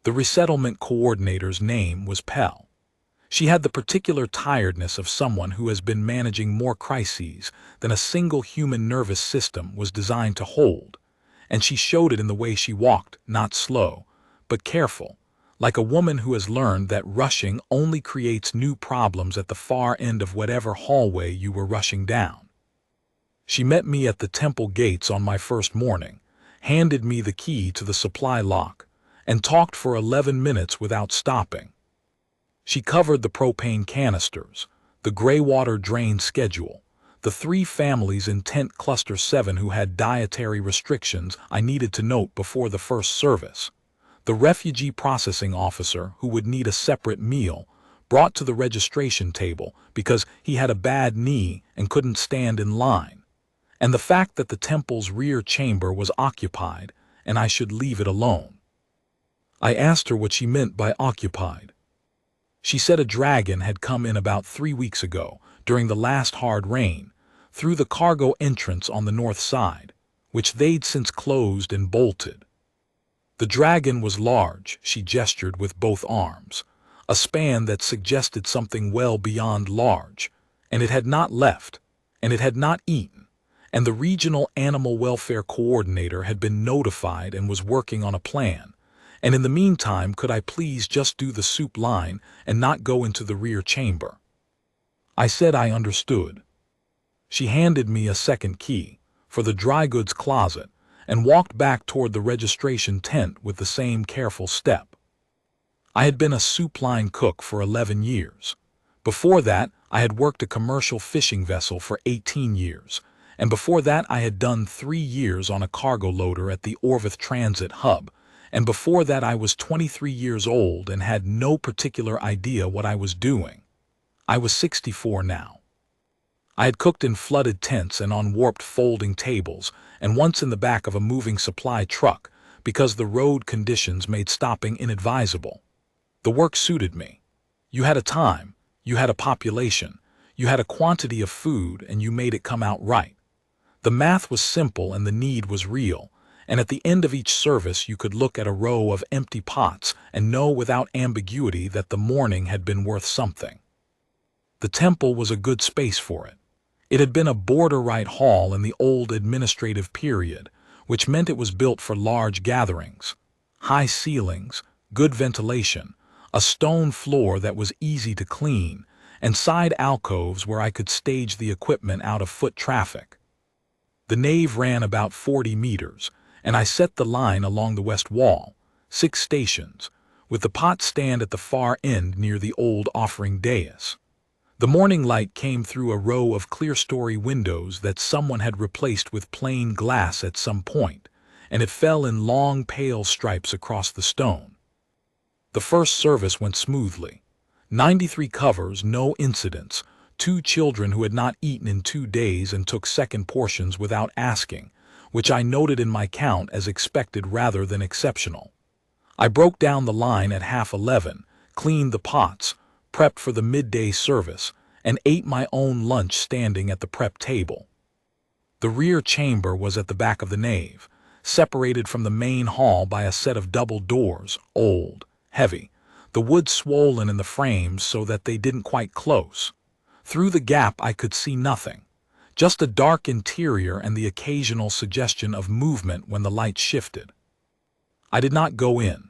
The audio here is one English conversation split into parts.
The resettlement coordinator's name was Pell. She had the particular tiredness of someone who has been managing more crises than a single human nervous system was designed to hold, and she showed it in the way she walked, not slow, but careful, like a woman who has learned that rushing only creates new problems at the far end of whatever hallway you were rushing down. She met me at the temple gates on my first morning, handed me the key to the supply lock, and talked for 11 minutes without stopping. She covered the propane canisters, the gray water drain schedule, the 3 families in Tent Cluster 7 who had dietary restrictions I needed to note before the first service, the refugee processing officer who would need a separate meal brought to the registration table because he had a bad knee and couldn't stand in line, and the fact that the temple's rear chamber was occupied and I should leave it alone. I asked her what she meant by occupied. She said a dragon had come in about 3 weeks ago, during the last hard rain, through the cargo entrance on the north side, which they'd since closed and bolted. The dragon was large, she gestured with both arms, a span that suggested something well beyond large, and it had not left, and it had not eaten, and the regional animal welfare coordinator had been notified and was working on a plan. And in the meantime, could I please just do the soup line and not go into the rear chamber? I said I understood. She handed me a second key for the dry goods closet and walked back toward the registration tent with the same careful step. I had been a soup line cook for 11 years. Before that, I had worked a commercial fishing vessel for 18 years, and before that I had done 3 years on a cargo loader at the Orvith Transit Hub, and before that I was 23 years old and had no particular idea what I was doing. I was 64 now. I had cooked in flooded tents and on warped folding tables, and once in the back of a moving supply truck, because the road conditions made stopping inadvisable. The work suited me. You had a time, you had a population, you had a quantity of food, and you made it come out right. The math was simple and the need was real, and at the end of each service you could look at a row of empty pots and know without ambiguity that the morning had been worth something. The temple was a good space for it. It had been a border-right hall in the old administrative period, which meant it was built for large gatherings. High ceilings, good ventilation, a stone floor that was easy to clean, and side alcoves where I could stage the equipment out of foot traffic. The nave ran about 40 meters, and I set the line along the west wall, 6 stations, with the pot stand at the far end near the old offering dais. The morning light came through a row of clear-story windows that someone had replaced with plain glass at some point, and it fell in long pale stripes across the stone. The first service went smoothly. 93 covers, no incidents, 2 children who had not eaten in 2 days and took second portions without asking, which I noted in my count as expected rather than exceptional. I broke down the line at 11:30, cleaned the pots, prepped for the midday service, and ate my own lunch standing at the prep table. The rear chamber was at the back of the nave, separated from the main hall by a set of double doors, old, heavy, the wood swollen in the frames so that they didn't quite close. Through the gap I could see nothing. Just a dark interior and the occasional suggestion of movement when the light shifted. I did not go in.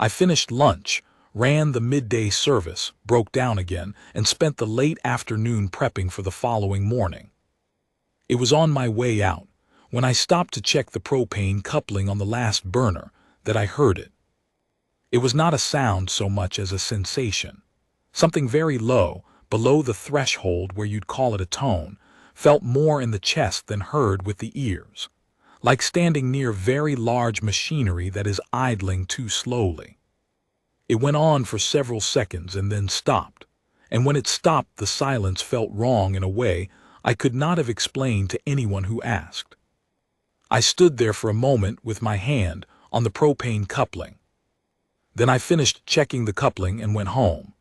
I finished lunch, ran the midday service, broke down again, and spent the late afternoon prepping for the following morning. It was on my way out, when I stopped to check the propane coupling on the last burner, that I heard it. It was not a sound so much as a sensation. Something very low, below the threshold where you'd call it a tone, felt more in the chest than heard with the ears, like standing near very large machinery that is idling too slowly. It went on for several seconds and then stopped, and when it stopped the silence felt wrong in a way I could not have explained to anyone who asked. I stood there for a moment with my hand on the propane coupling. Then I finished checking the coupling and went home.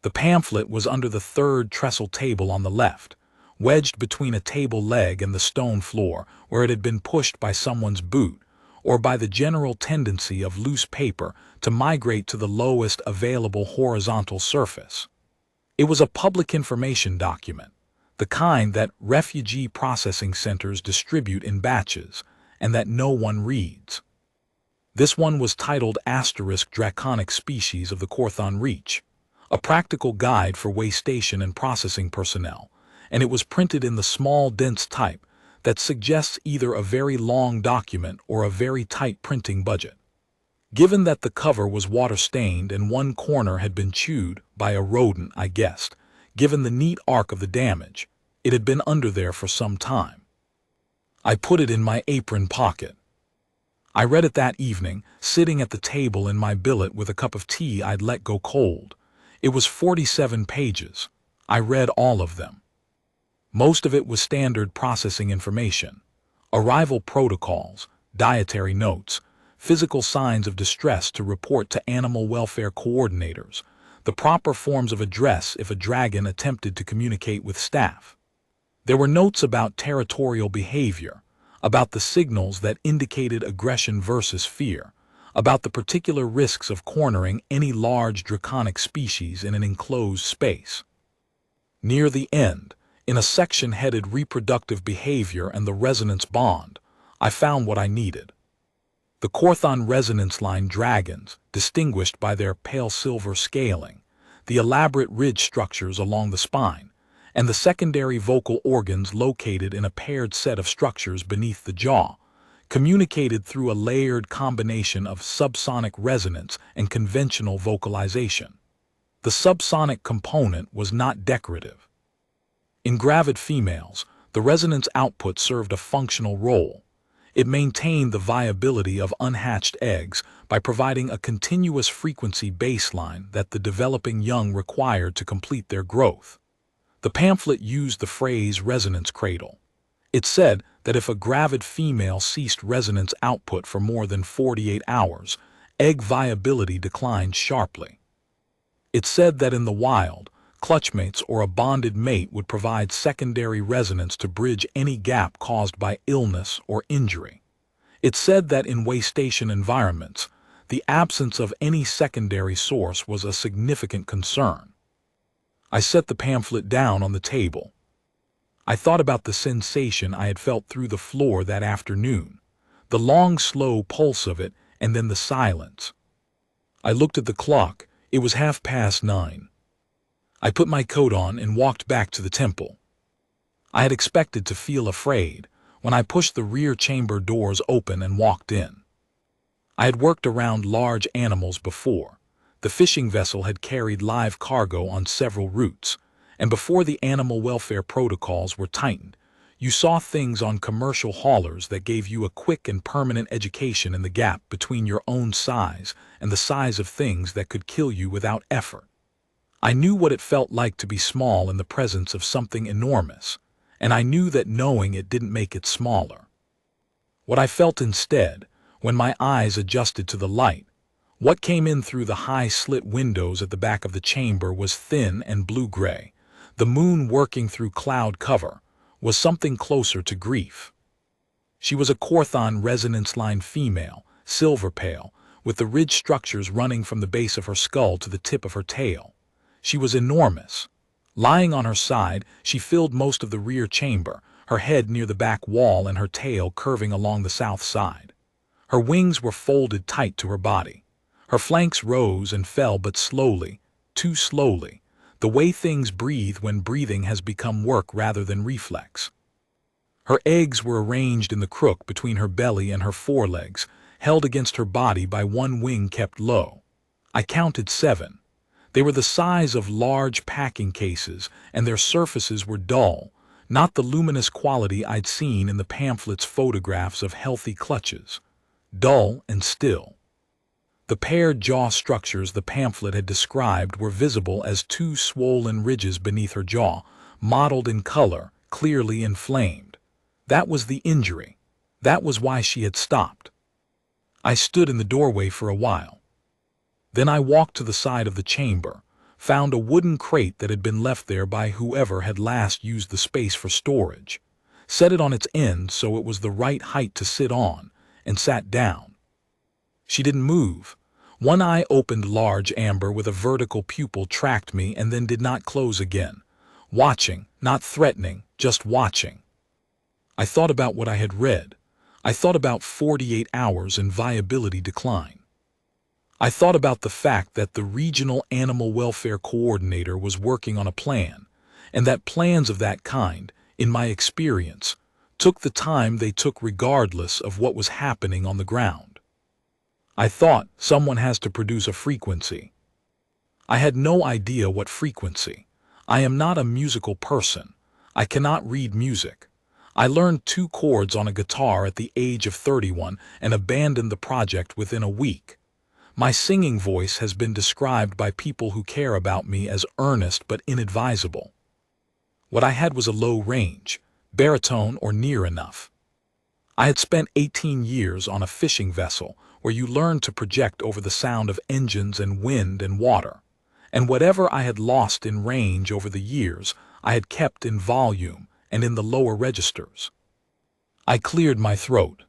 The pamphlet was under the 3rd trestle table on the left, wedged between a table leg and the stone floor where it had been pushed by someone's boot, or by the general tendency of loose paper to migrate to the lowest available horizontal surface. It was a public information document, the kind that refugee processing centers distribute in batches, and that no one reads. This one was titled *Draconic Species of the Corthon Reach, a practical guide for way station and processing personnel, and it was printed in the small, dense type that suggests either a very long document or a very tight printing budget. Given that the cover was water-stained and one corner had been chewed by a rodent, I guessed, given the neat arc of the damage, it had been under there for some time. I put it in my apron pocket. I read it that evening, sitting at the table in my billet with a cup of tea I'd let go cold. It was 47 pages. I read all of them. Most of it was standard processing information, arrival protocols, dietary notes, physical signs of distress to report to animal welfare coordinators, the proper forms of address if a dragon attempted to communicate with staff. There were notes about territorial behavior, about the signals that indicated aggression versus fear, about the particular risks of cornering any large draconic species in an enclosed space. Near the end, in a section headed Reproductive Behavior and the Resonance Bond, I found what I needed. The Corthon resonance line dragons, distinguished by their pale silver scaling, the elaborate ridge structures along the spine, and the secondary vocal organs located in a paired set of structures beneath the jaw, communicated through a layered combination of subsonic resonance and conventional vocalization. The subsonic component was not decorative. In gravid females, the resonance output served a functional role. It maintained the viability of unhatched eggs by providing a continuous frequency baseline that the developing young required to complete their growth. The pamphlet used the phrase resonance cradle. It said that if a gravid female ceased resonance output for more than 48 hours, egg viability declined sharply. It said that in the wild, clutchmates or a bonded mate would provide secondary resonance to bridge any gap caused by illness or injury. It said that in way station environments, the absence of any secondary source was a significant concern. I set the pamphlet down on the table. I thought about the sensation I had felt through the floor that afternoon, the long, slow pulse of it, and then the silence. I looked at the clock. It was 9:30. I put my coat on and walked back to the temple. I had expected to feel afraid when I pushed the rear chamber doors open and walked in. I had worked around large animals before. The fishing vessel had carried live cargo on several routes, and before the animal welfare protocols were tightened, you saw things on commercial haulers that gave you a quick and permanent education in the gap between your own size and the size of things that could kill you without effort. I knew what it felt like to be small in the presence of something enormous, and I knew that knowing it didn't make it smaller. What I felt instead, when my eyes adjusted to the light, what came in through the high slit windows at the back of the chamber was thin and blue-gray. The moon working through cloud cover was something closer to grief. She was a Corthon resonance line female, silver pale, with the ridge structures running from the base of her skull to the tip of her tail. She was enormous. Lying on her side, she filled most of the rear chamber, her head near the back wall and her tail curving along the south side. Her wings were folded tight to her body. Her flanks rose and fell but slowly, too slowly, the way things breathe when breathing has become work rather than reflex. Her eggs were arranged in the crook between her belly and her forelegs, held against her body by one wing kept low. I counted 7. They were the size of large packing cases, and their surfaces were dull, not the luminous quality I'd seen in the pamphlet's photographs of healthy clutches. Dull and still. The paired jaw structures the pamphlet had described were visible as 2 swollen ridges beneath her jaw, mottled in color, clearly inflamed. That was the injury. That was why she had stopped. I stood in the doorway for a while. Then I walked to the side of the chamber, found a wooden crate that had been left there by whoever had last used the space for storage, set it on its end so it was the right height to sit on, and sat down. She didn't move. One eye opened large, amber, with a vertical pupil, tracked me and then did not close again. Watching, not threatening, just watching. I thought about what I had read. I thought about 48 hours and viability decline. I thought about the fact that the regional animal welfare coordinator was working on a plan, and that plans of that kind, in my experience, took the time they took regardless of what was happening on the ground. I thought someone has to produce a frequency. I had no idea what frequency. I am not a musical person. I cannot read music. I learned 2 chords on a guitar at the age of 31 and abandoned the project within a week. My singing voice has been described by people who care about me as earnest but inadvisable. What I had was a low range, baritone or near enough. I had spent 18 years on a fishing vessel where you learn to project over the sound of engines and wind and water. And whatever I had lost in range over the years, I had kept in volume and in the lower registers. I cleared my throat.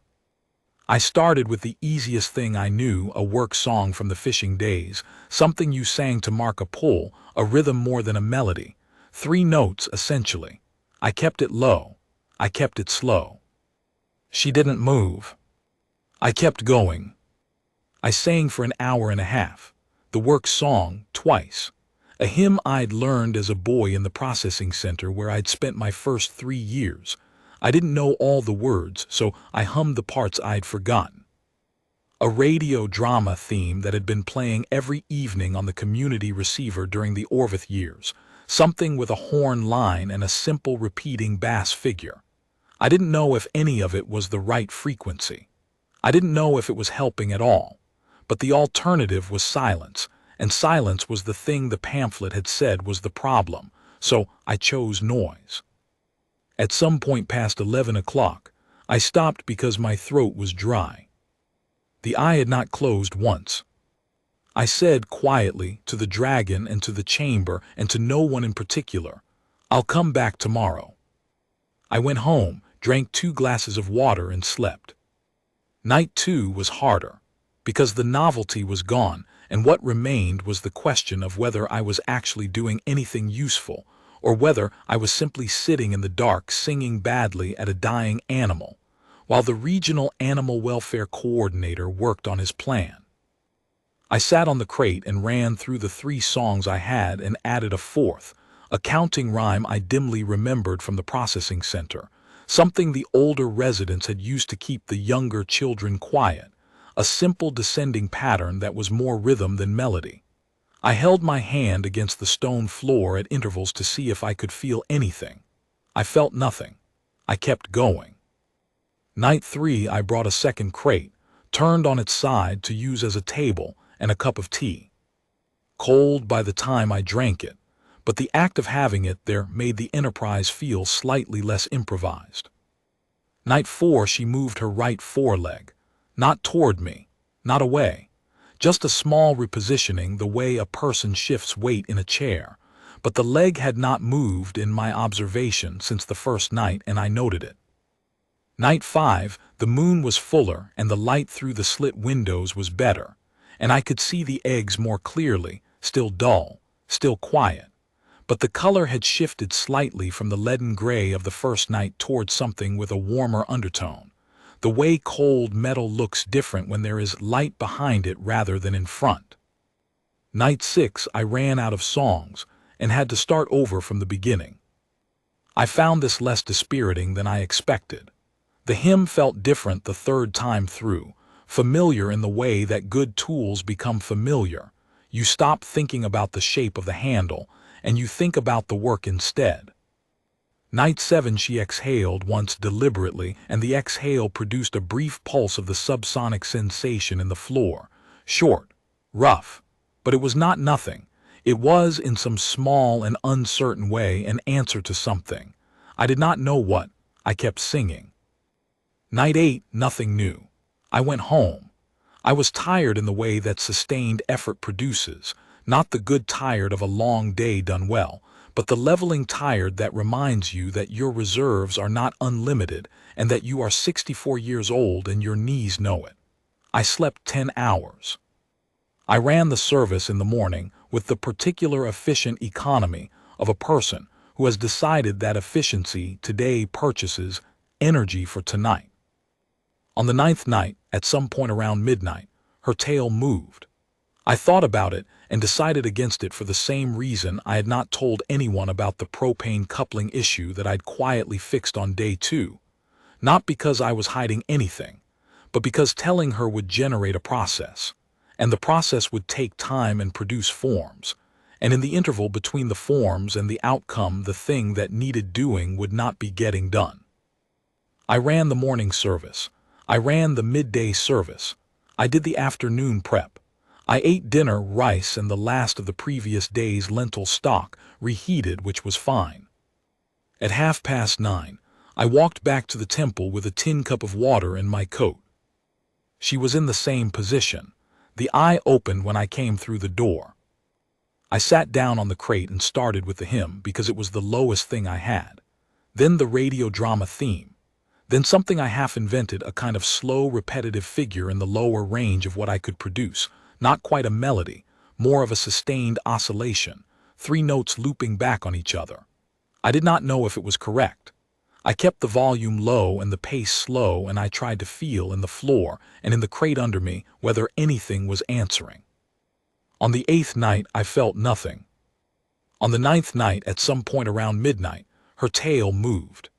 I started with the easiest thing I knew, a work song from the fishing days, something you sang to mark a pull, a rhythm more than a melody. 3 notes, essentially. I kept it low. I kept it slow. She didn't move. I kept going. I sang for an hour and a half. The work song, twice. A hymn I'd learned as a boy in the processing center where I'd spent my first 3 years. I didn't know all the words, so I hummed the parts I'd forgotten. A radio drama theme that had been playing every evening on the community receiver during the Orvith years, something with a horn line and a simple repeating bass figure. I didn't know if any of it was the right frequency. I didn't know if it was helping at all. But the alternative was silence, and silence was the thing the pamphlet had said was the problem, so I chose noise. At some point past 11 o'clock, I stopped because my throat was dry. The eye had not closed once. I said quietly to the dragon and to the chamber and to no one in particular, "I'll come back tomorrow." I went home, drank 2 glasses of water and slept. Night 2 was harder, because the novelty was gone, and what remained was the question of whether I was actually doing anything useful, or whether I was simply sitting in the dark singing badly at a dying animal, while the regional animal welfare coordinator worked on his plan. I sat on the crate and ran through the 3 songs I had and added a 4th, a counting rhyme I dimly remembered from the processing center, something the older residents had used to keep the younger children quiet, a simple descending pattern that was more rhythm than melody. I held my hand against the stone floor at intervals to see if I could feel anything. I felt nothing. I kept going. Night 3, I brought a second crate, turned on its side to use as a table, and a cup of tea. Cold by the time I drank it, but the act of having it there made the enterprise feel slightly less improvised. Night 4, she moved her right foreleg. Not toward me, not away. Just a small repositioning, the way a person shifts weight in a chair. But the leg had not moved in my observation since the first night, and I noted it. Night 5, the moon was fuller and the light through the slit windows was better, and I could see the eggs more clearly, still dull, still quiet. But the color had shifted slightly from the leaden gray of the first night toward something with a warmer undertone. The way cold metal looks different when there is light behind it rather than in front. Night 6, I ran out of songs and had to start over from the beginning. I found this less dispiriting than I expected. The hymn felt different the 3rd time through, familiar in the way that good tools become familiar. You stop thinking about the shape of the handle and you think about the work instead. Night 7, she exhaled once deliberately, and the exhale produced a brief pulse of the subsonic sensation in the floor. Short, rough, but it was not nothing. It was, in some small and uncertain way, an answer to something. I did not know what. I kept singing. Night 8, nothing new. I went home. I was tired in the way that sustained effort produces, not the good tired of a long day done well, but the leveling tired that reminds you that your reserves are not unlimited and that you are 64 years old and your knees know it. I slept 10 hours. I ran the service in the morning with the particular efficient economy of a person who has decided that efficiency today purchases energy for tonight. On the ninth night, at some point around midnight, her tail moved. I thought about it and decided against it for the same reason I had not told anyone about the propane coupling issue that I'd quietly fixed on day 2. Not because I was hiding anything, but because telling her would generate a process, and the process would take time and produce forms, and in the interval between the forms and the outcome the thing that needed doing would not be getting done. I ran the morning service. I ran the midday service. I did the afternoon prep. I ate dinner, rice, and the last of the previous day's lentil stock, reheated, which was fine. At 9:30, I walked back to the temple with a tin cup of water in my coat. She was in the same position. The eye opened when I came through the door. I sat down on the crate and started with the hymn because it was the lowest thing I had. Then the radio drama theme. Then something I half-invented, a kind of slow, repetitive figure in the lower range of what I could produce. Not quite a melody, more of a sustained oscillation, 3 notes looping back on each other. I did not know if it was correct. I kept the volume low and the pace slow, and I tried to feel in the floor and in the crate under me whether anything was answering. On the 8th night, I felt nothing. On the 9th night, at some point around midnight, her tail moved.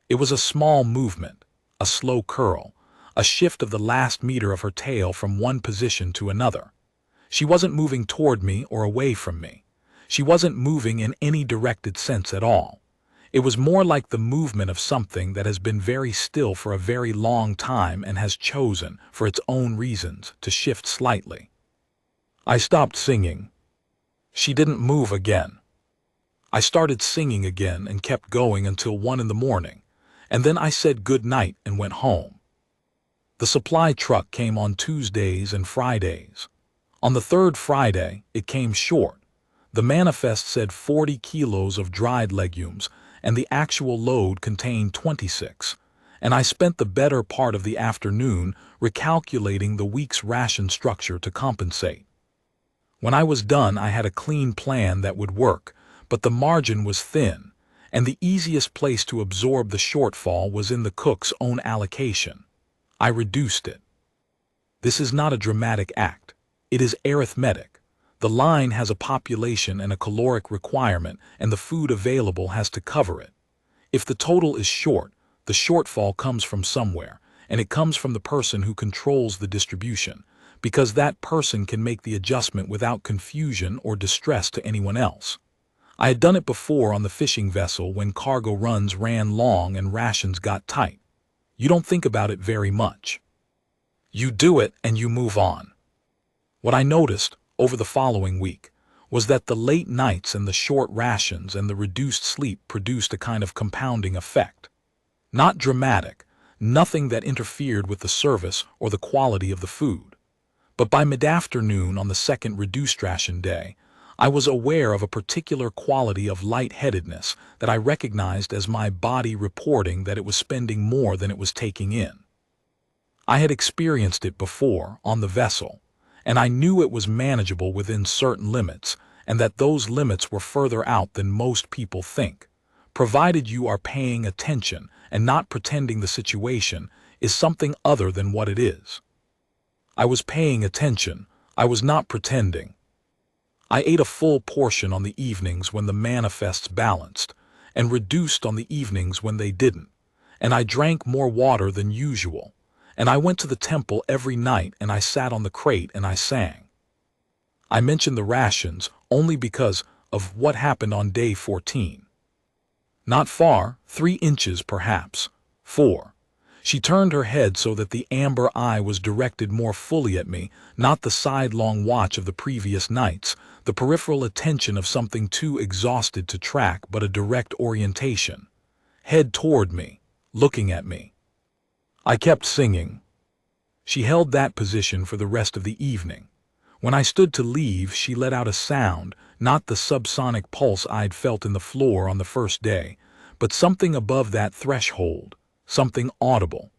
It was a small movement, a slow curl, a shift of the last meter of her tail from one position to another. She wasn't moving toward me or away from me. She wasn't moving in any directed sense at all. It was more like the movement of something that has been very still for a very long time and has chosen, for its own reasons, to shift slightly. I stopped singing. She didn't move again. I started singing again and kept going until 1 in the morning, and then I said good night and went home. The supply truck came on Tuesdays and Fridays. On the 3rd Friday, it came short. The manifest said 40 kilos of dried legumes, and the actual load contained 26, and I spent the better part of the afternoon recalculating the week's ration structure to compensate. When I was done, I had a clean plan that would work, but the margin was thin, and the easiest place to absorb the shortfall was in the cook's own allocation. I reduced it. This is not a dramatic act. It is arithmetic. The line has a population and a caloric requirement, and the food available has to cover it. If the total is short, the shortfall comes from somewhere, and it comes from the person who controls the distribution, because that person can make the adjustment without confusion or distress to anyone else. I had done it before on the fishing vessel when cargo runs ran long and rations got tight. You don't think about it very much. You do it and you move on. What I noticed over the following week was that the late nights and the short rations and the reduced sleep produced a kind of compounding effect. Not dramatic, nothing that interfered with the service or the quality of the food. But by mid-afternoon on the 2nd reduced ration day, I was aware of a particular quality of lightheadedness that I recognized as my body reporting that it was spending more than it was taking in. I had experienced it before on the vessel, and I knew it was manageable within certain limits, and that those limits were further out than most people think, provided you are paying attention and not pretending the situation is something other than what it is. I was paying attention. I was not pretending. I ate a full portion on the evenings when the manifests balanced, and reduced on the evenings when they didn't, and I drank more water than usual, and I went to the temple every night and I sat on the crate and I sang. I mention the rations only because of what happened on day 14. Not far, 3 inches perhaps, 4. She turned her head so that the amber eye was directed more fully at me, not the sidelong watch of the previous nights, the peripheral attention of something too exhausted to track, but a direct orientation. Head toward me, looking at me. I kept singing. She held that position for the rest of the evening. When I stood to leave, she let out a sound, not the subsonic pulse I'd felt in the floor on the first day, but something above that threshold, something audible.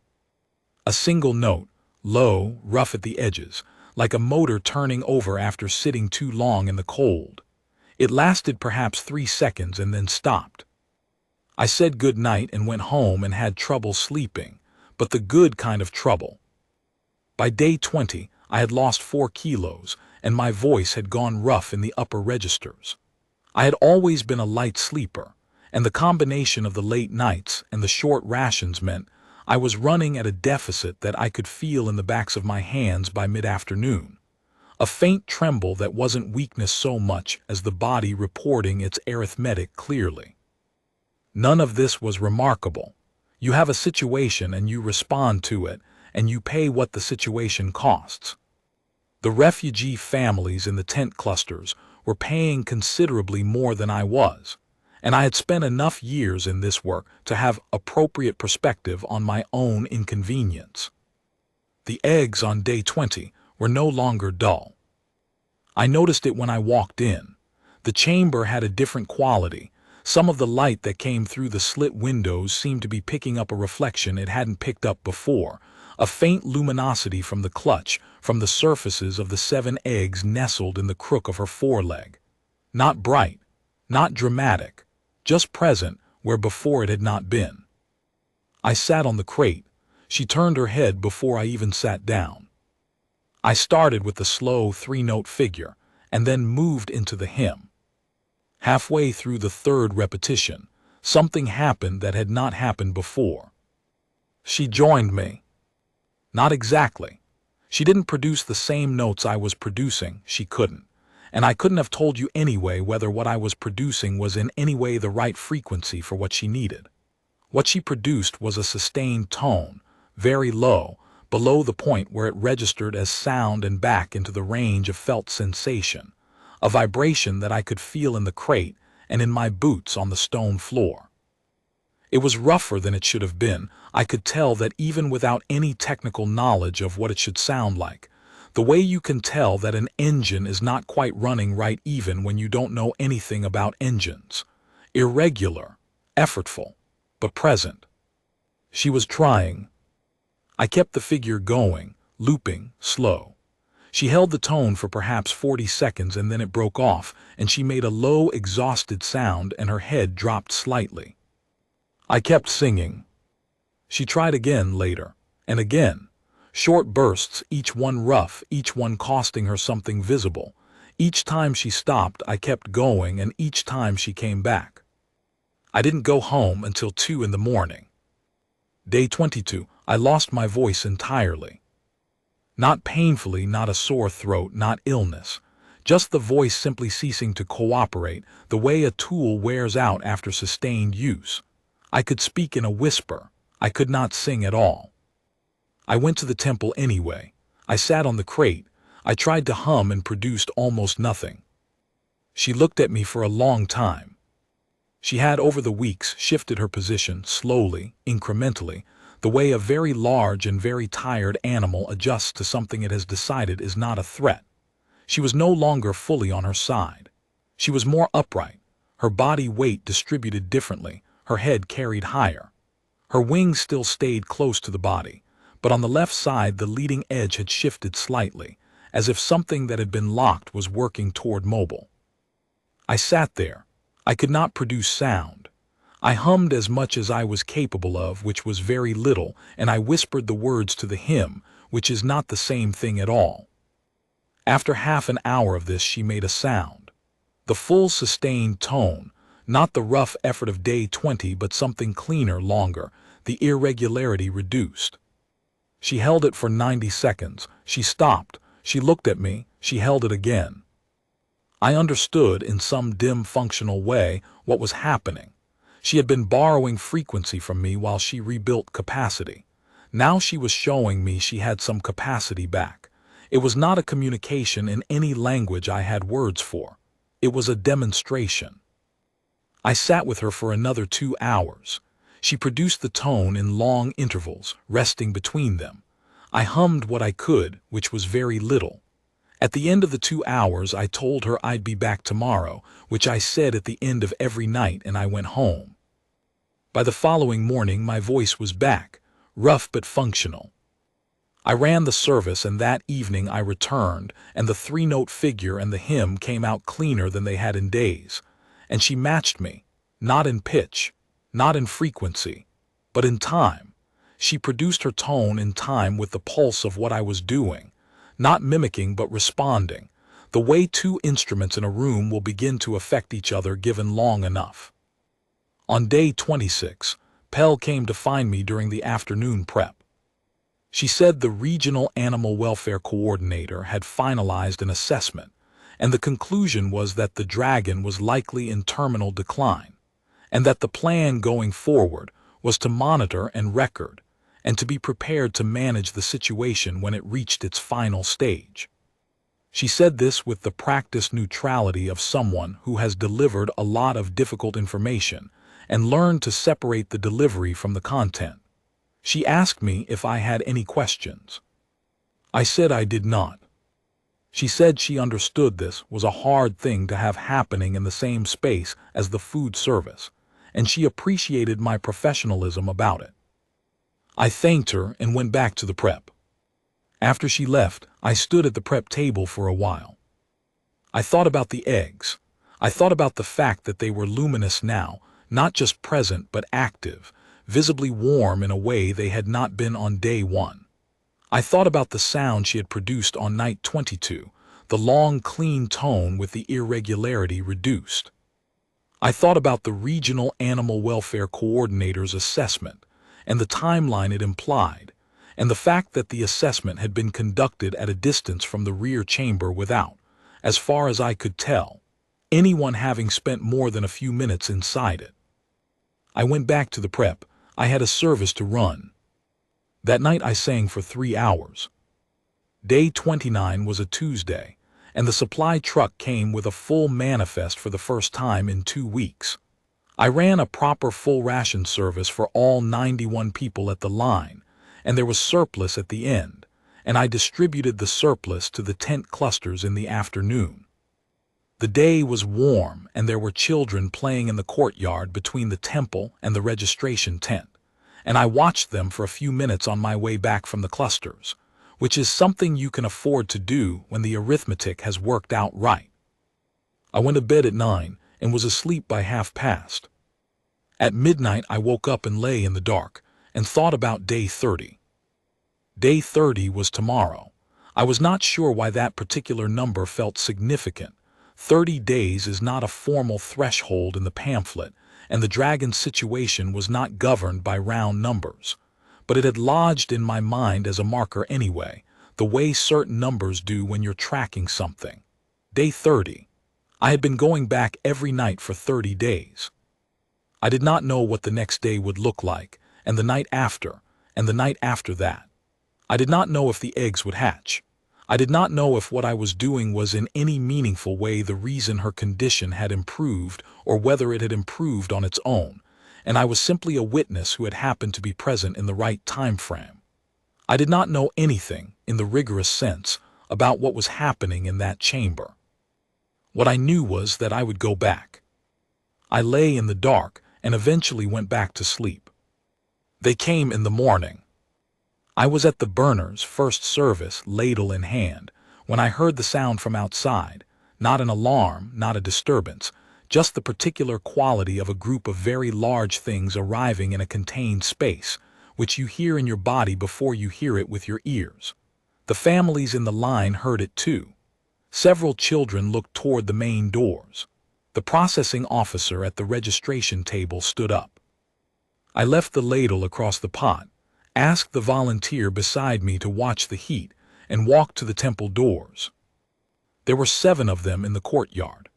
A single note, low, rough at the edges, like a motor turning over after sitting too long in the cold. It lasted perhaps 3 seconds and then stopped. I said good night and went home and had trouble sleeping, but the good kind of trouble. By day 20, I had lost 4 kilos, and my voice had gone rough in the upper registers. I had always been a light sleeper, and the combination of the late nights and the short rations meant I was running at a deficit that I could feel in the backs of my hands by mid-afternoon. A faint tremble that wasn't weakness so much as the body reporting its arithmetic clearly. None of this was remarkable. You have a situation and you respond to it, and you pay what the situation costs. The refugee families in the tent clusters were paying considerably more than I was, and I had spent enough years in this work to have appropriate perspective on my own inconvenience. The eggs on day 20 were no longer dull. I noticed it when I walked in. The chamber had a different quality. Some of the light that came through the slit windows seemed to be picking up a reflection it hadn't picked up before, a faint luminosity from the clutch, from the surfaces of the 7 eggs nestled in the crook of her foreleg. Not bright, not dramatic, just present where before it had not been. I sat on the crate. She turned her head before I even sat down. I started with the slow 3-note figure, and then moved into the hymn. Halfway through the 3rd repetition, something happened that had not happened before. She joined me. Not exactly. She didn't produce the same notes I was producing, she couldn't. And I couldn't have told you anyway whether what I was producing was in any way the right frequency for what she needed. What she produced was a sustained tone, very low, below the point where it registered as sound and back into the range of felt sensation, a vibration that I could feel in the crate and in my boots on the stone floor. It was rougher than it should have been. I could tell that even without any technical knowledge of what it should sound like, the way you can tell that an engine is not quite running right even when you don't know anything about engines. Irregular, effortful, but present. She was trying. I kept the figure going, looping, slow. She held the tone for perhaps 40 seconds and then it broke off, and she made a low, exhausted sound and her head dropped slightly. I kept singing. She tried again later, and again. Short bursts, each one rough, each one costing her something visible. Each time she stopped, I kept going, and each time she came back. I didn't go home until 2 in the morning. Day 22, I lost my voice entirely. Not painfully, not a sore throat, not illness. Just the voice simply ceasing to cooperate, the way a tool wears out after sustained use. I could speak in a whisper. I could not sing at all. I went to the temple anyway. I sat on the crate. I tried to hum and produced almost nothing. She looked at me for a long time. She had over the weeks shifted her position slowly, incrementally, the way a very large and very tired animal adjusts to something it has decided is not a threat. She was no longer fully on her side. She was more upright, her body weight distributed differently, her head carried higher. Her wings still stayed close to the body, but on the left side the leading edge had shifted slightly, as if something that had been locked was working toward mobile. I sat there. I could not produce sound. I hummed as much as I was capable of, which was very little, and I whispered the words to the hymn, which is not the same thing at all. After half an hour of this she made a sound. The full sustained tone, not the rough effort of day 20 but something cleaner, longer, the irregularity reduced. She held it for 90 seconds. She stopped. She looked at me. She held it again. I understood in some dim functional way what was happening. She had been borrowing frequency from me while she rebuilt capacity. Now she was showing me she had some capacity back. It was not a communication in any language I had words for. It was a demonstration. I sat with her for another 2 hours. She produced the tone in long intervals, resting between them. I hummed what I could, which was very little. At the end of the 2 hours, I told her I'd be back tomorrow, which I said at the end of every night, and I went home. By the following morning, my voice was back, rough but functional. I ran the service, and that evening I returned, and the 3-note figure and the hymn came out cleaner than they had in days. And she matched me, not in pitch, not in frequency, but in time. She produced her tone in time with the pulse of what I was doing, not mimicking but responding, the way two instruments in a room will begin to affect each other given long enough. On day 26, Pell came to find me during the afternoon prep. She said the regional animal welfare coordinator had finalized an assessment, and the conclusion was that the dragon was likely in terminal decline, and that the plan going forward was to monitor and record, and to be prepared to manage the situation when it reached its final stage. She said this with the practiced neutrality of someone who has delivered a lot of difficult information and learned to separate the delivery from the content. She asked me if I had any questions. I said I did not. She said she understood this was a hard thing to have happening in the same space as the food service, and she appreciated my professionalism about it. I thanked her and went back to the prep. After she left, I stood at the prep table for a while. I thought about the eggs. I thought about the fact that they were luminous now, not just present but active, visibly warm in a way they had not been on day 1. I thought about the sound she had produced on night 22, the long, clean tone with the irregularity reduced. I thought about the regional animal welfare coordinator's assessment and the timeline it implied, and the fact that the assessment had been conducted at a distance from the rear chamber without, as far as I could tell, anyone having spent more than a few minutes inside it. I went back to the prep. I had a service to run. That night I sang for 3 hours. Day 29 was a Tuesday, and the supply truck came with a full manifest for the first time in 2 weeks. I ran a proper full ration service for all 91 people at the line, and there was surplus at the end, and I distributed the surplus to the tent clusters in the afternoon. The day was warm, and there were children playing in the courtyard between the temple and the registration tent, and I watched them for a few minutes on my way back from the clusters, which is something you can afford to do when the arithmetic has worked out right. I went to bed at 9 and was asleep by 1:30. At midnight I woke up and lay in the dark and thought about day 30. Day 30 was tomorrow. I was not sure why that particular number felt significant. 30 days is not a formal threshold in the pamphlet, and the dragon situation was not governed by round numbers. But it had lodged in my mind as a marker anyway, the way certain numbers do when you're tracking something. Day 30. I had been going back every night for 30 days. I did not know what the next day would look like, and the night after, and the night after that. I did not know if the eggs would hatch. I did not know if what I was doing was in any meaningful way the reason her condition had improved or whether it had improved on its own, and I was simply a witness who had happened to be present in the right time frame. I did not know anything, in the rigorous sense, about what was happening in that chamber. What I knew was that I would go back. I lay in the dark and eventually went back to sleep. They came in the morning. I was at the burners, first service, ladle in hand, when I heard the sound from outside, not an alarm, not a disturbance, just the particular quality of a group of very large things arriving in a contained space, which you hear in your body before you hear it with your ears. The families in the line heard it too. Several children looked toward the main doors. The processing officer at the registration table stood up. I left the ladle across the pot, asked the volunteer beside me to watch the heat, and walked to the temple doors. There were 7 of them in the courtyard.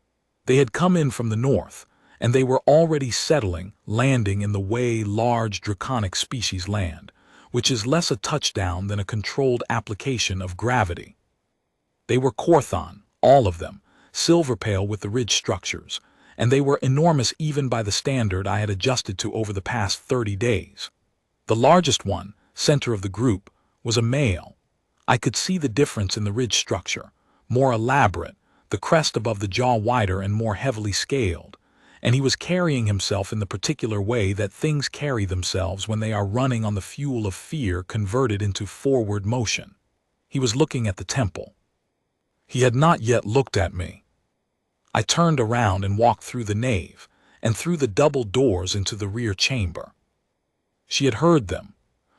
They had come in from the north, and they were already settling, landing in the way large draconic species land, which is less a touchdown than a controlled application of gravity. They were Corthon, all of them, silver pale with the ridge structures, and they were enormous even by the standard I had adjusted to over the past 30 days. The largest one, center of the group, was a male. I could see the difference in the ridge structure, more elaborate, the crest above the jaw wider and more heavily scaled, and he was carrying himself in the particular way that things carry themselves when they are running on the fuel of fear converted into forward motion. He was looking at the temple. He had not yet looked at me. I turned around and walked through the nave, and through the double doors into the rear chamber. She had heard them.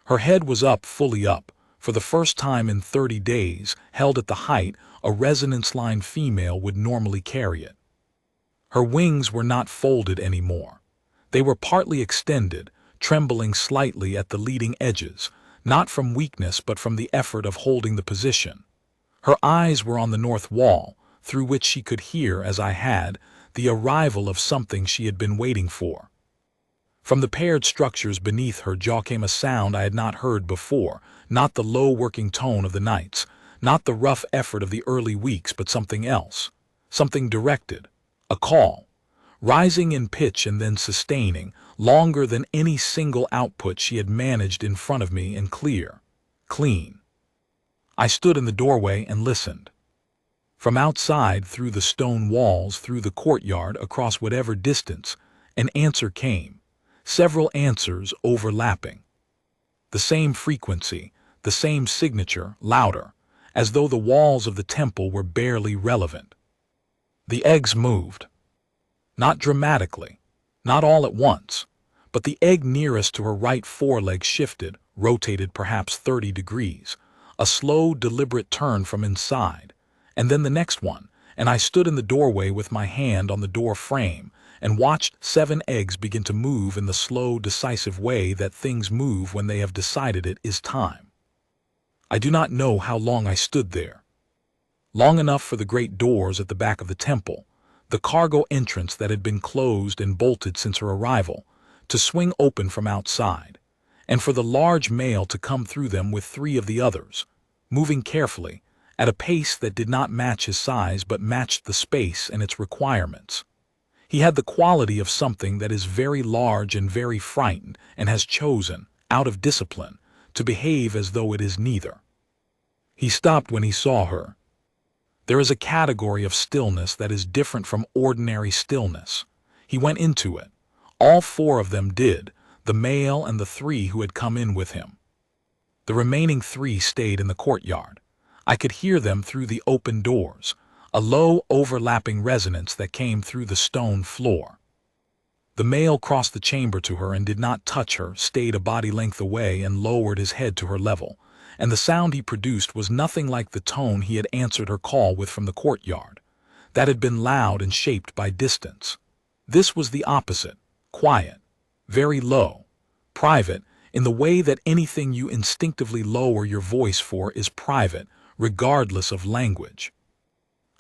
Her head was up, fully up, for the first time in 30 days, held at the height a resonance line female would normally carry it. Her wings were not folded anymore. They were partly extended, trembling slightly at the leading edges, not from weakness but from the effort of holding the position. Her eyes were on the north wall, through which she could hear, as I had, the arrival of something she had been waiting for. From the paired structures beneath her jaw came a sound I had not heard before, not the low working tone of the nights, not the rough effort of the early weeks, but something else, something directed, a call, rising in pitch and then sustaining, longer than any single output she had managed in front of me, and clear, clean. I stood in the doorway and listened. From outside, through the stone walls, through the courtyard, across whatever distance, an answer came, several answers overlapping. The same frequency, the same signature, louder, as though the walls of the temple were barely relevant. The eggs moved. Not dramatically, not all at once, but the egg nearest to her right foreleg shifted, rotated perhaps 30 degrees, a slow, deliberate turn from inside, and then the next one, and I stood in the doorway with my hand on the door frame and watched 7 eggs begin to move in the slow, decisive way that things move when they have decided it is time. I do not know how long I stood there. Long enough for the great doors at the back of the temple, the cargo entrance that had been closed and bolted since her arrival, to swing open from outside, and for the large male to come through them with 3 of the others, moving carefully, at a pace that did not match his size but matched the space and its requirements. He had the quality of something that is very large and very frightened and has chosen, out of discipline, to behave as though it is neither. He stopped when he saw her. There is a category of stillness that is different from ordinary stillness. He went into it. All 4 of them did, the male and the 3 who had come in with him. The remaining 3 stayed in the courtyard. I could hear them through the open doors, a low overlapping resonance that came through the stone floor. The male crossed the chamber to her and did not touch her, stayed a body length away and lowered his head to her level, and the sound he produced was nothing like the tone he had answered her call with from the courtyard. That had been loud and shaped by distance. This was the opposite, quiet, very low, private, in the way that anything you instinctively lower your voice for is private, regardless of language.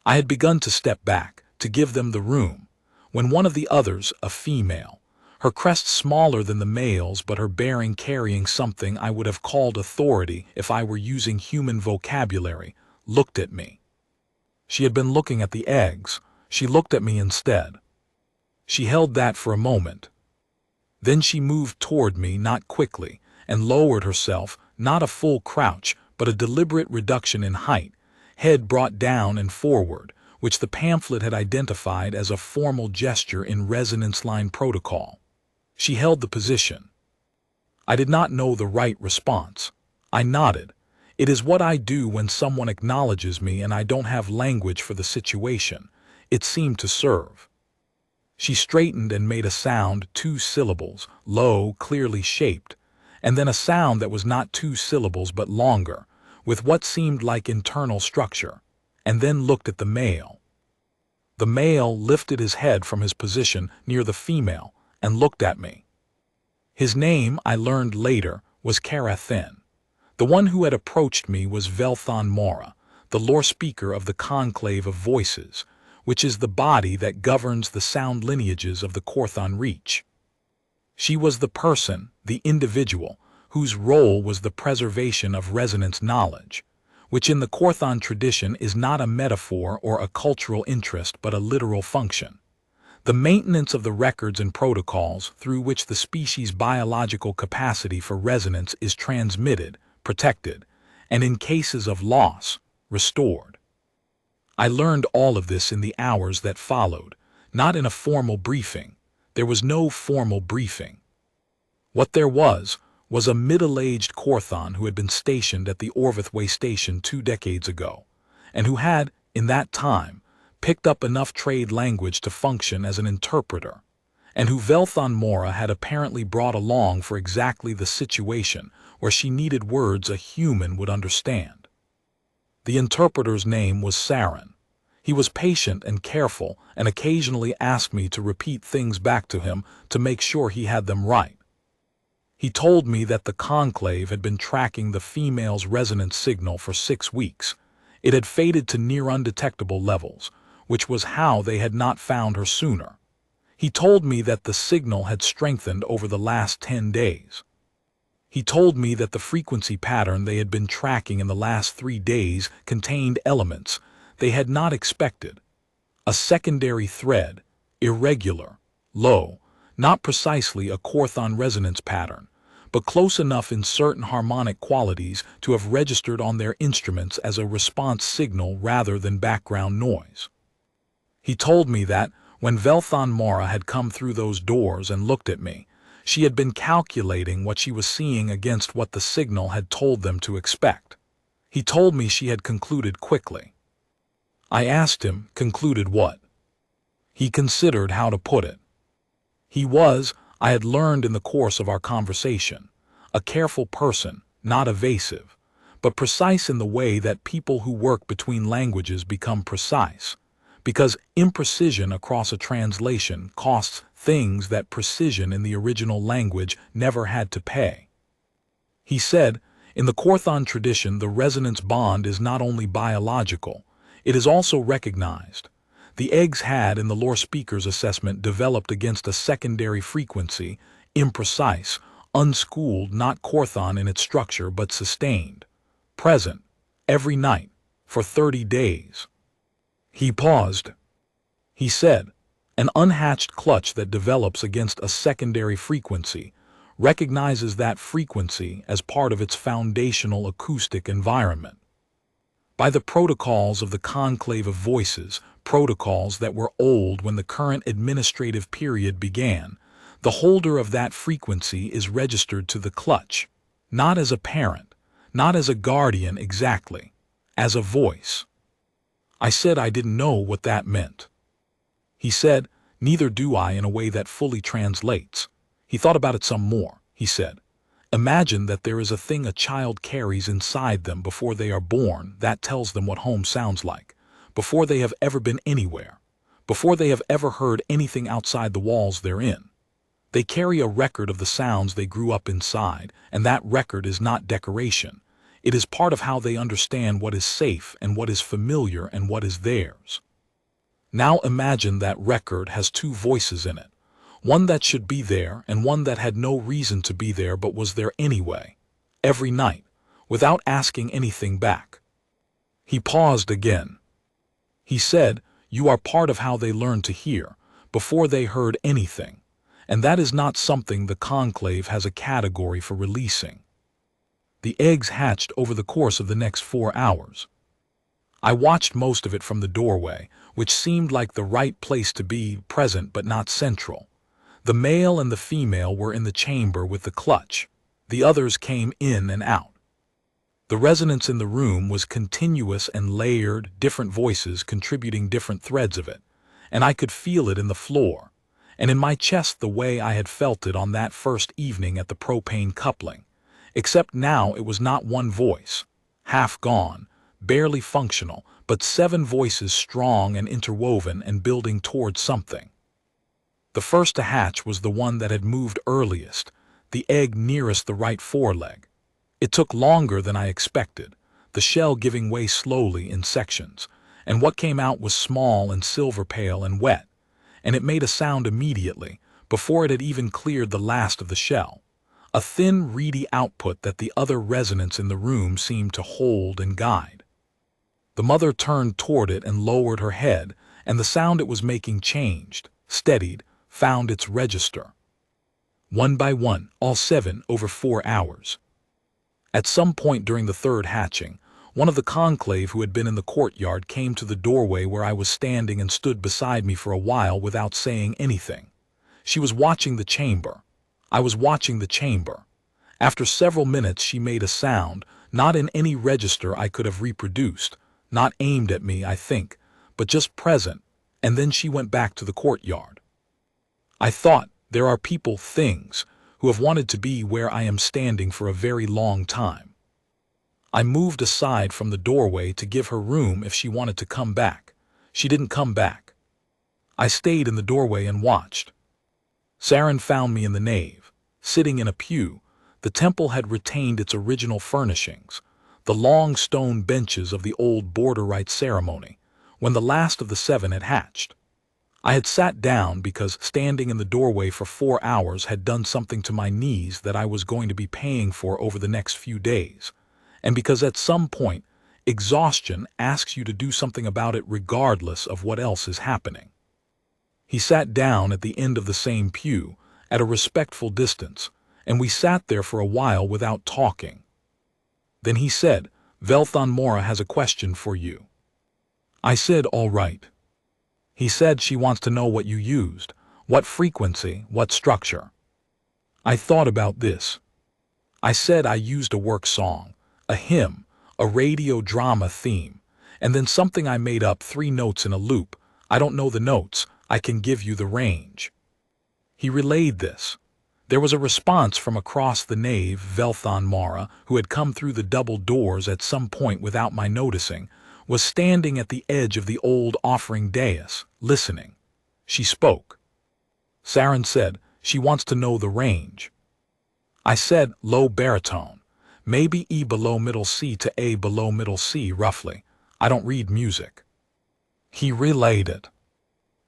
I had begun to step back, to give them the room, when one of the others, a female, her crest smaller than the male's but her bearing carrying something I would have called authority if I were using human vocabulary, looked at me. She had been looking at the eggs. She looked at me instead. She held that for a moment. Then she moved toward me, not quickly, and lowered herself, not a full crouch, but a deliberate reduction in height, head brought down and forward, which the pamphlet had identified as a formal gesture in resonance line protocol. She held the position. I did not know the right response. I nodded. It is what I do when someone acknowledges me and I don't have language for the situation. It seemed to serve. She straightened and made a sound, 2 syllables, low, clearly shaped, and then a sound that was not 2 syllables but longer, with what seemed like internal structure, and then looked at the male. The male lifted his head from his position near the female and looked at me. His name, I learned later, was Karathen. The one who had approached me was Velthon Mora, the lore speaker of the Conclave of Voices, which is the body that governs the sound lineages of the Korthon Reach. She was the person, the individual, whose role was the preservation of resonance knowledge, which in the Korthon tradition is not a metaphor or a cultural interest but a literal function. The maintenance of the records and protocols through which the species' biological capacity for resonance is transmitted, protected, and in cases of loss, restored. I learned all of this in the hours that followed, not in a formal briefing. There was no formal briefing. What there was a middle-aged Corthon who had been stationed at the Orvithway station 2 decades ago, and who had, in that time, picked up enough trade language to function as an interpreter, and who Velthon Mora had apparently brought along for exactly the situation where she needed words a human would understand. The interpreter's name was Saren. He was patient and careful and occasionally asked me to repeat things back to him to make sure he had them right. He told me that the Conclave had been tracking the female's resonance signal for 6 weeks. It had faded to near undetectable levels, which was how they had not found her sooner. He told me that the signal had strengthened over the last 10 days. He told me that the frequency pattern they had been tracking in the last 3 days contained elements they had not expected. A secondary thread, irregular, low, not precisely a Corthon resonance pattern, but close enough in certain harmonic qualities to have registered on their instruments as a response signal rather than background noise. He told me that, when Velthon Mora had come through those doors and looked at me, she had been calculating what she was seeing against what the signal had told them to expect. He told me she had concluded quickly. I asked him, concluded what? He considered how to put it. He was, I had learned in the course of our conversation, a careful person, not evasive, but precise in the way that people who work between languages become precise, because imprecision across a translation costs things that precision in the original language never had to pay. He said, in the Corthon tradition, the resonance bond is not only biological, it is also recognized. The eggs had, in the lore speaker's assessment, developed against a secondary frequency, imprecise, unschooled, not Corthon in its structure, but sustained, present, every night, for 30 days. He paused. He said, an unhatched clutch that develops against a secondary frequency recognizes that frequency as part of its foundational acoustic environment. By the protocols of the Conclave of Voices, protocols that were old when the current administrative period began, the holder of that frequency is registered to the clutch, not as a parent, not as a guardian exactly, as a voice. I said I didn't know what that meant. He said, neither do I, in a way that fully translates. He thought about it some more. He said, imagine that there is a thing a child carries inside them before they are born that tells them what home sounds like, before they have ever been anywhere, before they have ever heard anything outside the walls they're in. They carry a record of the sounds they grew up inside, and that record is not decoration. It is part of how they understand what is safe and what is familiar and what is theirs. Now imagine that record has 2 voices in it, one that should be there and one that had no reason to be there but was there anyway, every night, without asking anything back. He paused again. He said, you are part of how they learned to hear, before they heard anything, and that is not something the Conclave has a category for releasing. The eggs hatched over the course of the next 4 hours. I watched most of it from the doorway, which seemed like the right place to be, present but not central. The male and the female were in the chamber with the clutch. The others came in and out. The resonance in the room was continuous and layered, different voices contributing different threads of it, and I could feel it in the floor, and in my chest the way I had felt it on that first evening at the propane coupling, except now it was not one voice, half gone, barely functional, but 7 voices strong and interwoven and building towards something. The first to hatch was the one that had moved earliest, the egg nearest the right foreleg. It took longer than I expected, the shell giving way slowly in sections, and what came out was small and silver pale and wet, and it made a sound immediately, before it had even cleared the last of the shell, a thin, reedy output that the other resonance in the room seemed to hold and guide. The mother turned toward it and lowered her head, and the sound it was making changed, steadied, found its register. One by one, all 7 over 4 hours. At some point during the third hatching, One of the conclave who had been in the courtyard came to the doorway where I was standing and stood beside me for a while without saying anything. She was watching the chamber. I was watching the chamber. After several minutes she made a sound, not in any register I could have reproduced, not aimed at me, I think, but just present, and then she went back to the courtyard. I thought, there are people, things, who have wanted to be where I am standing for a very long time. I moved aside from the doorway to give her room if she wanted to come back. She didn't come back. I stayed in the doorway and watched. Saren found me in the nave, sitting in a pew. The temple had retained its original furnishings, the long stone benches of the old border rite ceremony, when the last of the 7 had hatched. I had sat down because standing in the doorway for 4 hours had done something to my knees that I was going to be paying for over the next few days, and because at some point, exhaustion asks you to do something about it regardless of what else is happening. He sat down at the end of the same pew, at a respectful distance, and we sat there for a while without talking. Then he said, "Velthon Mora has a question for you." I said, "All right." He said, "She wants to know what you used, what frequency, what structure." I thought about this. I said I used a work song, a hymn, a radio drama theme, and then something I made up 3 notes in a loop. I don't know the notes, I can give you the range. He relayed this. There was a response from across the nave. Velthon Mara, who had come through the double doors at some point without my noticing, was standing at the edge of the old offering dais, listening. She spoke. Saren said, "She wants to know the range." I said, "Low baritone, maybe E below middle C to A below middle C, roughly. I don't read music." He relayed it.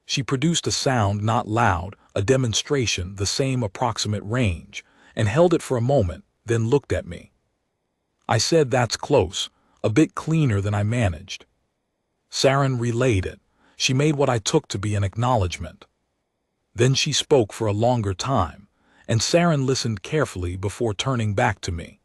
She produced a sound not loud, a demonstration, the same approximate range, and held it for a moment, then looked at me. I said, "That's close, a bit cleaner than I managed." Saren relayed it. She made what I took to be an acknowledgement. Then she spoke for a longer time, and Saren listened carefully before turning back to me.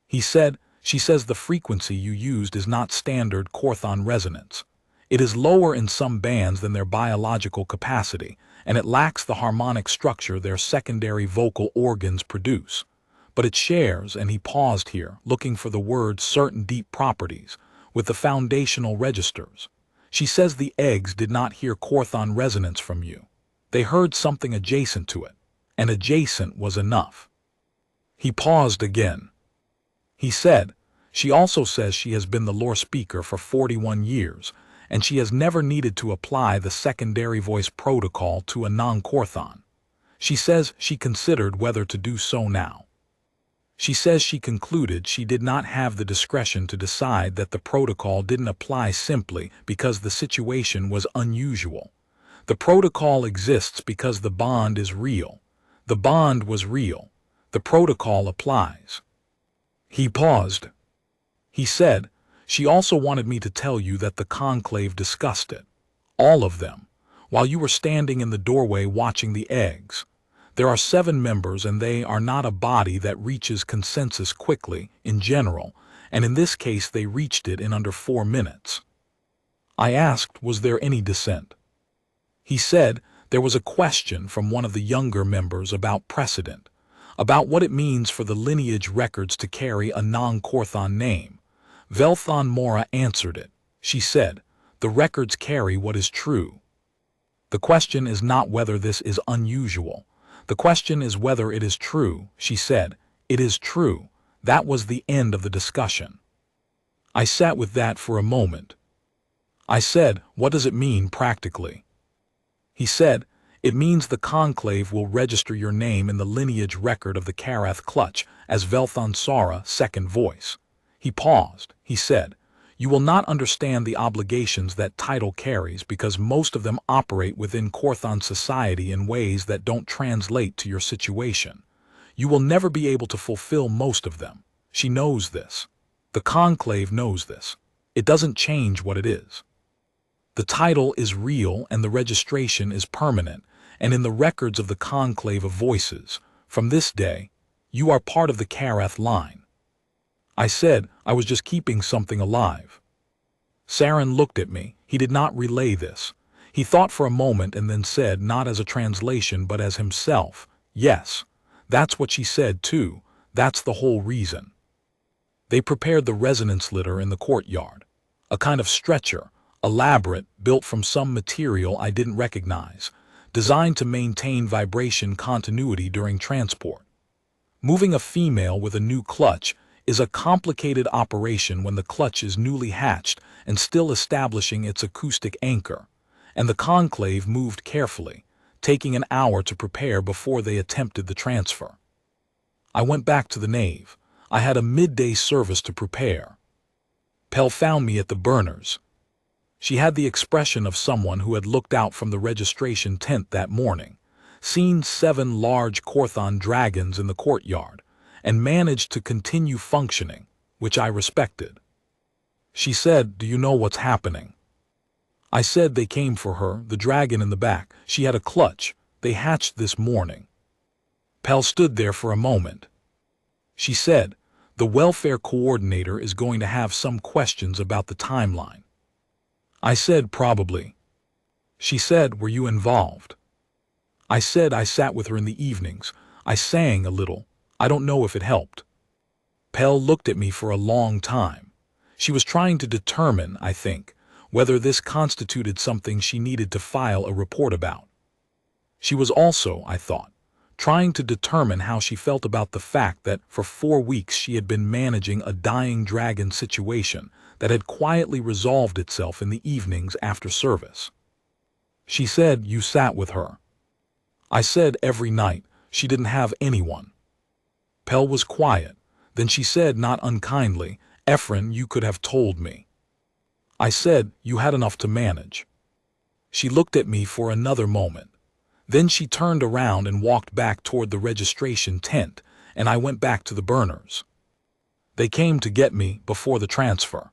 He said, "She says the frequency you used is not standard Corthon resonance. It is lower in some bands than their biological capacity, and it lacks the harmonic structure their secondary vocal organs produce. But it shares," and he paused here, looking for the word "certain deep properties," with the foundational registers. "She says the eggs did not hear Corthon resonance from you. They heard something adjacent to it, and adjacent was enough." He paused again. He said, "She also says she has been the lore speaker for 41 years, and she has never needed to apply the secondary voice protocol to a non-Corthon. She says she considered whether to do so now. She says she concluded she did not have the discretion to decide that the protocol didn't apply simply because the situation was unusual. The protocol exists because the bond is real. The bond was real. The protocol applies." He paused. He said, "She also wanted me to tell you that the conclave discussed it. All of them, while you were standing in the doorway watching the eggs. There are 7 members and they are not a body that reaches consensus quickly, in general, and in this case they reached it in under 4 minutes. I asked, was there any dissent? He said, there was a question from one of the younger members about precedent, about what it means for the lineage records to carry a non-Corthon name. Velthon Mora answered it. She said, the records carry what is true. The question is not whether this is unusual. The question is whether it is true, she said. It is true. That was the end of the discussion. I sat with that for a moment. I said, what does it mean practically? He said, it means the conclave will register your name in the lineage record of the Karath Clutch as Velthon Sara, second voice. He paused. He said, you will not understand the obligations that title carries because most of them operate within Corthon society in ways that don't translate to your situation. You will never be able to fulfill most of them. She knows this. The conclave knows this. It doesn't change what it is. The title is real and the registration is permanent, and in the records of the Conclave of Voices, from this day, you are part of the Karath line. I said I was just keeping something alive. Saren looked at me. He did not relay this. He thought for a moment and then said, not as a translation but as himself, "Yes, that's what she said too. That's the whole reason." They prepared the resonance litter in the courtyard. A kind of stretcher, elaborate, built from some material I didn't recognize, designed to maintain vibration continuity during transport. Moving a female with a new clutch is a complicated operation when the clutch is newly hatched and still establishing its acoustic anchor, and the conclave moved carefully, taking an hour to prepare before they attempted the transfer. I went back to the nave. I had a midday service to prepare. Pell found me at the burners. She had the expression of someone who had looked out from the registration tent that morning, seen 7 large Korthon dragons in the courtyard, and managed to continue functioning, which I respected. She said, "Do you know what's happening?" I said they came for her, the dragon in the back. She had a clutch. They hatched this morning. Pell stood there for a moment. She said, "The welfare coordinator is going to have some questions about the timeline." I said, "Probably." She said, "Were you involved?" I said I sat with her in the evenings. I sang a little. I don't know if it helped. Pell looked at me for a long time. She was trying to determine, I think, whether this constituted something she needed to file a report about. She was also, I thought, trying to determine how she felt about the fact that for 4 weeks she had been managing a dying dragon situation that had quietly resolved itself in the evenings after service. She said, "You sat with her." I said, "Every night. She didn't have anyone." Pell was quiet. Then she said, not unkindly, "Ephraim, you could have told me." I said, "You had enough to manage." She looked at me for another moment. Then she turned around and walked back toward the registration tent, and I went back to the burners. They came to get me before the transfer.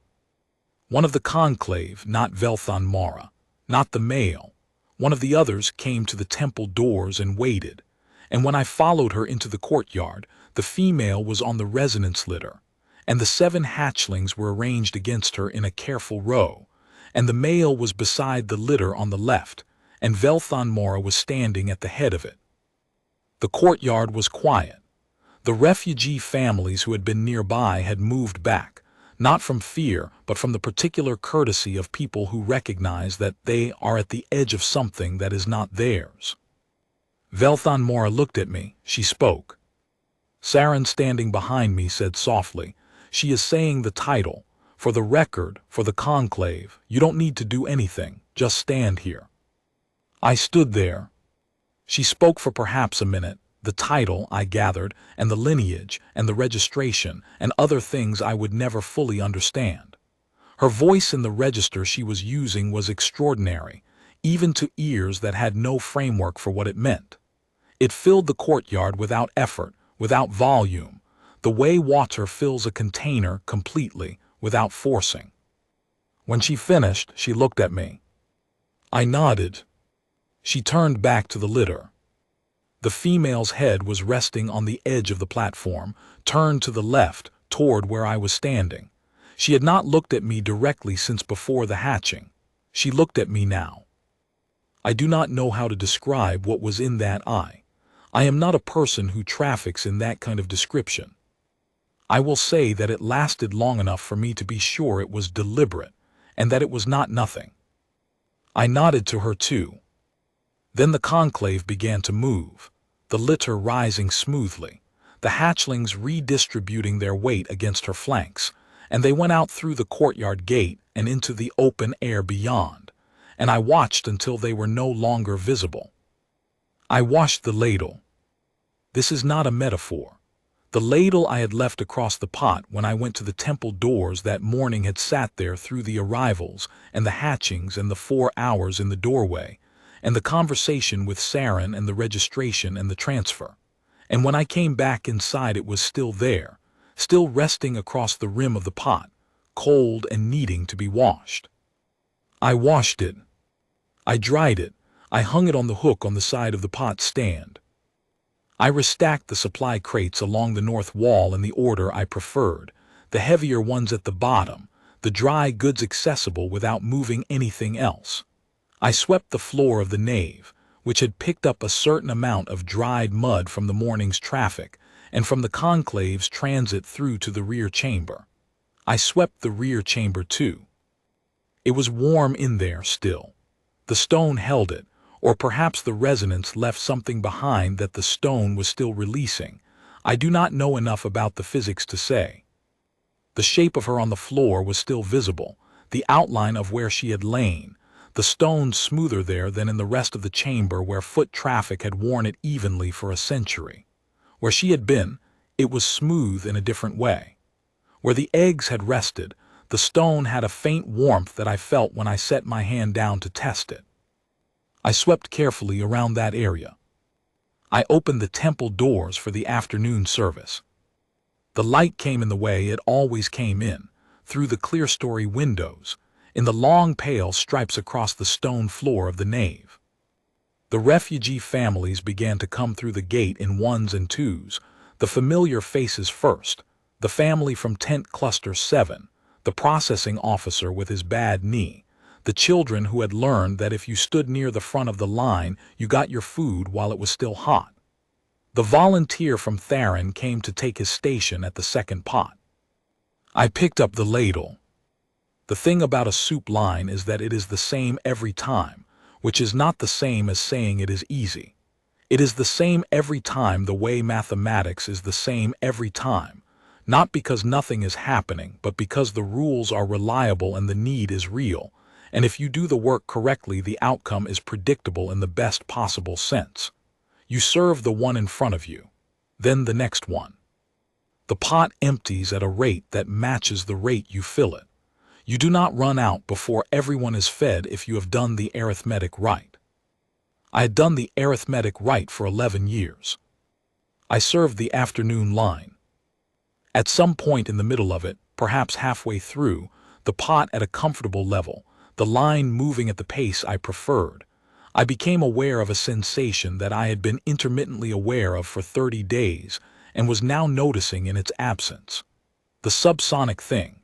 One of the conclave, not Velthon Mara, not the male, one of the others came to the temple doors and waited, and when I followed her into the courtyard, the female was on the resonance litter, and the 7 hatchlings were arranged against her in a careful row, and the male was beside the litter on the left, and Velthon Mora was standing at the head of it. The courtyard was quiet. The refugee families who had been nearby had moved back, not from fear, but from the particular courtesy of people who recognize that they are at the edge of something that is not theirs. Velthon Mora looked at me. She spoke. Saren, standing behind me, said softly, "She is saying the title. For the record, for the conclave, you don't need to do anything, just stand here." I stood there. She spoke for perhaps a minute. The title, I gathered, and the lineage, and the registration, and other things I would never fully understand. Her voice in the register she was using was extraordinary, even to ears that had no framework for what it meant. It filled the courtyard without effort, without volume, the way water fills a container completely, without forcing. When she finished, she looked at me. I nodded. She turned back to the litter. The female's head was resting on the edge of the platform, turned to the left, toward where I was standing. She had not looked at me directly since before the hatching. She looked at me now. I do not know how to describe what was in that eye. I am not a person who traffics in that kind of description. I will say that it lasted long enough for me to be sure it was deliberate, and that it was not nothing. I nodded to her too. Then the conclave began to move, the litter rising smoothly, the hatchlings redistributing their weight against her flanks, and they went out through the courtyard gate and into the open air beyond, and I watched until they were no longer visible. I washed the ladle. This is not a metaphor. The ladle I had left across the pot when I went to the temple doors that morning had sat there through the arrivals and the hatchings and the 4 hours in the doorway, and the conversation with Saren and the registration and the transfer. And when I came back inside it was still there, still resting across the rim of the pot, cold and needing to be washed. I washed it. I dried it. I hung it on the hook on the side of the pot stand. I restacked the supply crates along the north wall in the order I preferred. the heavier ones at the bottom, the dry goods accessible without moving anything else. I swept the floor of the nave, which had picked up a certain amount of dried mud from the morning's traffic and from the conclave's transit through to the rear chamber. I swept the rear chamber too. It was warm in there still. The stone held it, or perhaps the resonance left something behind that the stone was still releasing. I do not know enough about the physics to say. The shape of her on the floor was still visible, the outline of where she had lain, the stone smoother there than in the rest of the chamber where foot traffic had worn it evenly for a century. Where she had been, it was smooth in a different way. Where the eggs had rested, the stone had a faint warmth that I felt when I set my hand down to test it. I swept carefully around that area. I opened the temple doors for the afternoon service. The light came in the way it always came in, through the clerestory windows, in the long pale stripes across the stone floor of the nave. The refugee families began to come through the gate in ones and twos, the familiar faces first, the family from Tent Cluster 7, the processing officer with his bad knee, the children who had learned that if you stood near the front of the line, you got your food while it was still hot. The volunteer from Theron came to take his station at the second pot. I picked up the ladle. The thing about a soup line is that it is the same every time, which is not the same as saying it is easy. It is the same every time the way mathematics is the same every time, not because nothing is happening, but because the rules are reliable and the need is real, and if you do the work correctly, the outcome is predictable in the best possible sense. You serve the one in front of you, then the next one. The pot empties at a rate that matches the rate you fill it. You do not run out before everyone is fed if you have done the arithmetic right. I had done the arithmetic right for 11 years. I served the afternoon line. At some point in the middle of it, perhaps halfway through, the pot at a comfortable level, the line moving at the pace I preferred, I became aware of a sensation that I had been intermittently aware of for 30 days and was now noticing in its absence. The subsonic thing,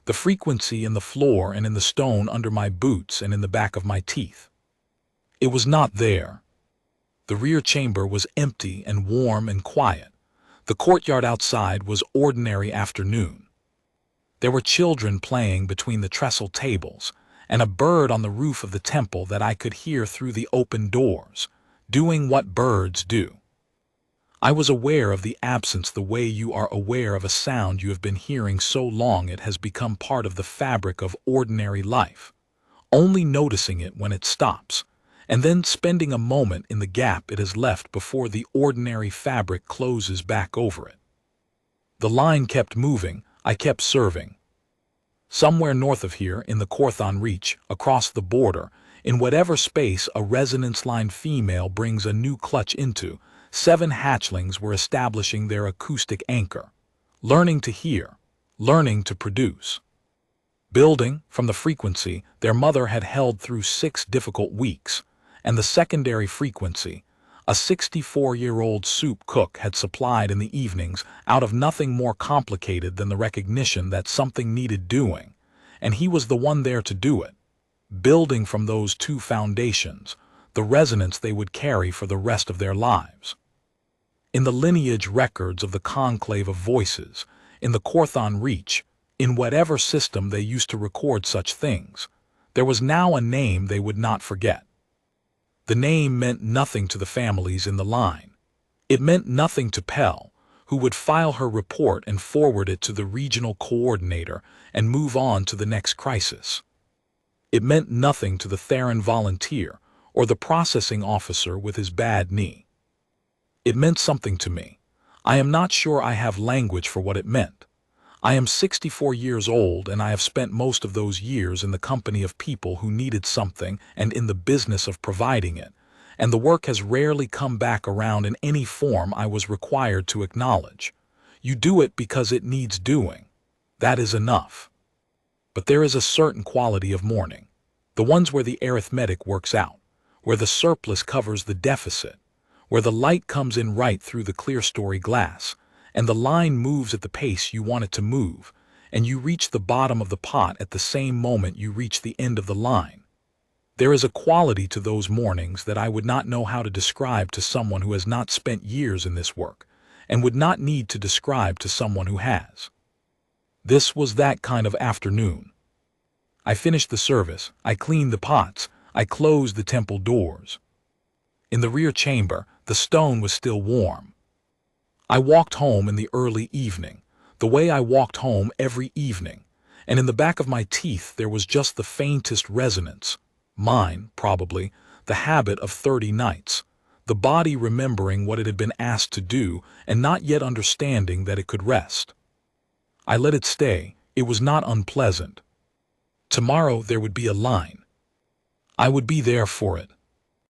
the frequency in the floor and in the stone under my boots and in the back of my teeth. It was not there. The rear chamber was empty and warm and quiet. The courtyard outside was ordinary afternoon. There were children playing between the trestle tables, and a bird on the roof of the temple that I could hear through the open doors, doing what birds do. I was aware of the absence the way you are aware of a sound you have been hearing so long it has become part of the fabric of ordinary life, only noticing it when it stops, and then spending a moment in the gap it has left before the ordinary fabric closes back over it. The line kept moving, I kept serving. Somewhere north of here, in the Corthon Reach, across the border, in whatever space a resonance line female brings a new clutch into, 7 hatchlings were establishing their acoustic anchor, learning to hear, learning to produce. Building, from the frequency their mother had held through 6 difficult weeks, and the secondary frequency, a 64-year-old soup cook had supplied in the evenings out of nothing more complicated than the recognition that something needed doing, and he was the one there to do it, building from those 2 foundations, the resonance they would carry for the rest of their lives. In the lineage records of the Conclave of Voices, in the Corthon Reach, in whatever system they used to record such things, there was now a name they would not forget. The name meant nothing to the families in the line. It meant nothing to Pell, who would file her report and forward it to the regional coordinator and move on to the next crisis. It meant nothing to the Theron volunteer or the processing officer with his bad knee. It meant something to me. I am not sure I have language for what it meant. I am 64 years old, and I have spent most of those years in the company of people who needed something and in the business of providing it, and the work has rarely come back around in any form I was required to acknowledge. You do it because it needs doing. That is enough. But there is a certain quality of mourning, the ones where the arithmetic works out, where the surplus covers the deficit, where the light comes in right through the clerestory glass, and the line moves at the pace you want it to move, and you reach the bottom of the pot at the same moment you reach the end of the line. There is a quality to those mornings that I would not know how to describe to someone who has not spent years in this work, and would not need to describe to someone who has. This was that kind of afternoon. I finished the service, I cleaned the pots, I closed the temple doors. In the rear chamber, the stone was still warm. I walked home in the early evening, the way I walked home every evening, and in the back of my teeth there was just the faintest resonance, mine, probably, the habit of 30 nights, the body remembering what it had been asked to do and not yet understanding that it could rest. I let it stay. It was not unpleasant. Tomorrow there would be a line. I would be there for it.